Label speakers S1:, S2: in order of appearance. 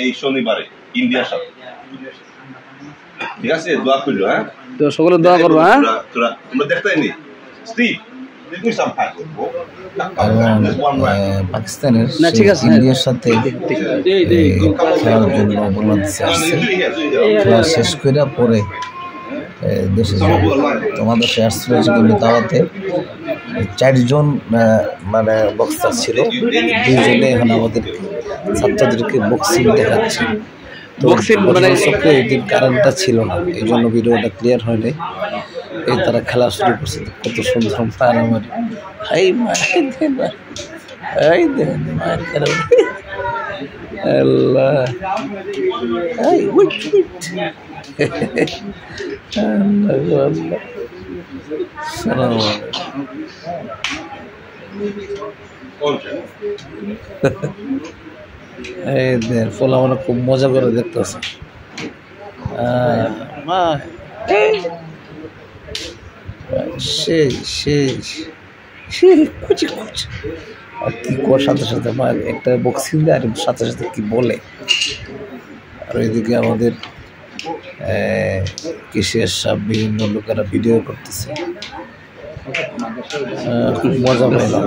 S1: এই শনিবারে ইন্ডিয়ার সাথে ঠিক আছে দোয়া করলো হ্যাঁ
S2: তো সকলে দোয়া করবো হ্যাঁ
S1: তোমরা দেখতে নি স্টিভ
S3: পাকিস্তানের ইন্ডিয়ার সাথে খেলার জন্য বাংলাদেশ আসছে খেলা শেষ করে পরে দেশে যাবে তোমাদের সে আসছিল যেগুলো দাওয়াতে 4 জন মানে বক্সার ছিল 2 জনে এখন আমাদের ছাত্রদেরকে বক্সিং দেখাচ্ছে বক্সিং মানে এদিন কারেন্টটা ছিল না এই জন্য ভিডিওটা ক্লিয়ার হয়নি এই তারা খেলা শুরু করছে কত সুন্দর মারামারি এই দেন মার খেলা আল্লাহ এই উইট আল্লাহ আল্লাহ সালাম এই দেন ফলা মানে খুব মজা করে দেখতেছে মা সেই কুচি কুচি আর কি কর সাথে সাথে মা একটা বক্সিং দেয় আর সাথে সাথে কি বলে আর ওইদিকে আমাদের কেশিয়ার সাহেব বিভিন্ন লোকেরা ভিডিও করতেছে খুব মজা পাইলাম